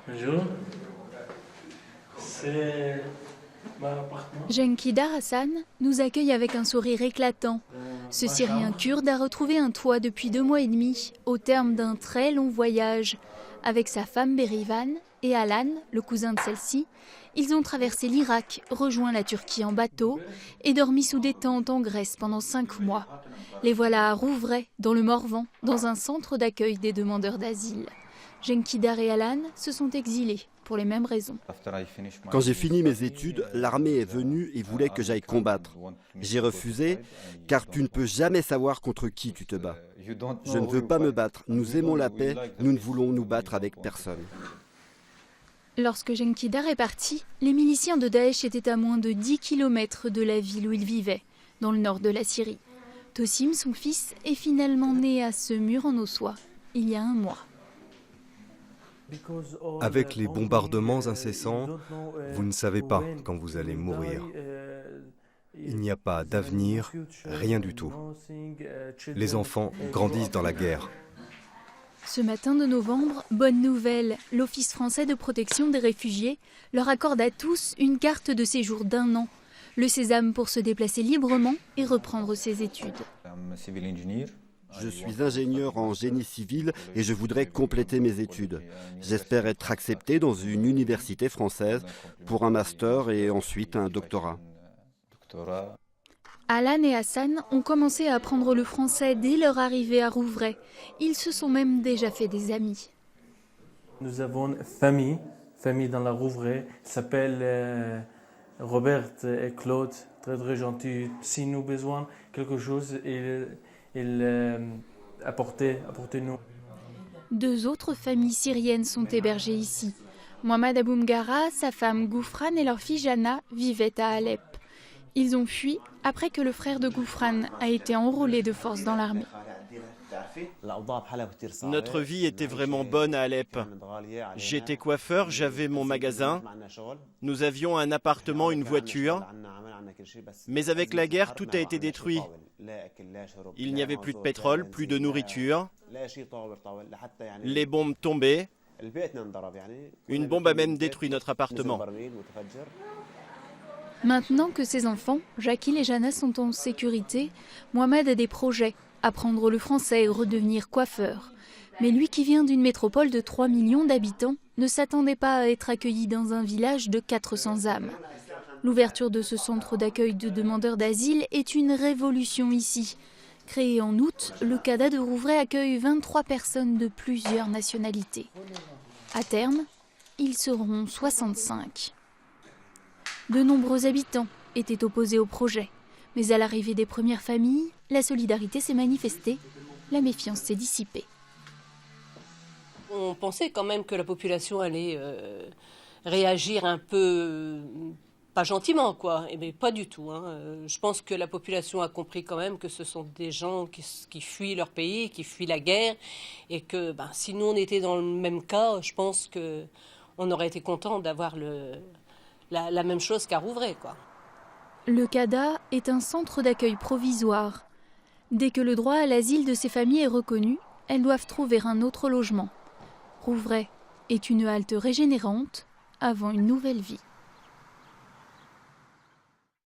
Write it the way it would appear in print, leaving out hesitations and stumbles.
Bonjour. C'est mon appartement. Jenkidar Hassan nous accueille avec un sourire éclatant. Ce Syrien kurde a retrouvé un toit depuis 2 mois et demi, au terme d'un très long voyage. Avec sa femme Berivan et Alan, le cousin de celle-ci, ils ont traversé l'Irak, rejoint la Turquie en bateau et dormi sous des tentes en Grèce pendant 5 mois. Les voilà à Rouvray, dans le Morvan, dans un centre d'accueil des demandeurs d'asile. Jenkidar et Alan se sont exilés pour les mêmes raisons. Quand j'ai fini mes études, l'armée est venue et voulait que j'aille combattre. J'ai refusé, car tu ne peux jamais savoir contre qui tu te bats. Je ne veux pas me battre. Nous aimons la paix, nous ne voulons nous battre avec personne. Lorsque Jenkidar est parti, les miliciens de Daesh étaient à moins de 10 km de la ville où il vivait, dans le nord de la Syrie. Tosim, son fils, est finalement né à ce mur en Ossois, il y a 1 mois. Avec les bombardements incessants, vous ne savez pas quand vous allez mourir. Il n'y a pas d'avenir, rien du tout. Les enfants grandissent dans la guerre. Ce matin de novembre, bonne nouvelle, l'Office français de protection des réfugiés leur accorde à tous une carte de séjour d'1 an. Le sésame pour se déplacer librement et reprendre ses études. Je suis ingénieur en génie civil et je voudrais compléter mes études. J'espère être accepté dans une université française pour un master et ensuite un doctorat. Alan et Hassan ont commencé à apprendre le français dès leur arrivée à Rouvray. Ils se sont même déjà fait des amis. Nous avons une famille dans la Rouvray. Ils s'appellent Robert et Claude, très très gentils. Si nous avons besoin de quelque chose, ils apportez-nous. 2 autres familles syriennes sont hébergées ici. Mohamed Aboumgara, sa femme Goufran et leur fille Jana vivaient à Alep. Ils ont fui après que le frère de Goufran a été enrôlé de force dans l'armée. Notre vie était vraiment bonne à Alep. J'étais coiffeur, j'avais mon magasin. Nous avions un appartement, une voiture. Mais avec la guerre, tout a été détruit. Il n'y avait plus de pétrole, plus de nourriture. Les bombes tombaient. Une bombe a même détruit notre appartement. Maintenant que ses enfants, Jacquil et Jana, sont en sécurité, Mohamed a des projets, apprendre le français et redevenir coiffeur. Mais lui qui vient d'une métropole de 3 millions d'habitants ne s'attendait pas à être accueilli dans un village de 400 âmes. L'ouverture de ce centre d'accueil de demandeurs d'asile est une révolution ici. Créé en août, le CADA de Rouvray accueille 23 personnes de plusieurs nationalités. À terme, ils seront 65. De nombreux habitants étaient opposés au projet. Mais à l'arrivée des premières familles, la solidarité s'est manifestée, la méfiance s'est dissipée. On pensait quand même que la population allait réagir un peu, pas gentiment, quoi. Mais pas du tout. Je pense que la population a compris quand même que ce sont des gens qui fuient leur pays, qui fuient la guerre. Et que si nous on était dans le même cas, je pense qu'on aurait été content d'avoir la même chose qu'à Rouvray, quoi. Le CADA est un centre d'accueil provisoire. Dès que le droit à l'asile de ces familles est reconnu, elles doivent trouver un autre logement. Rouvray est une halte régénérante avant une nouvelle vie.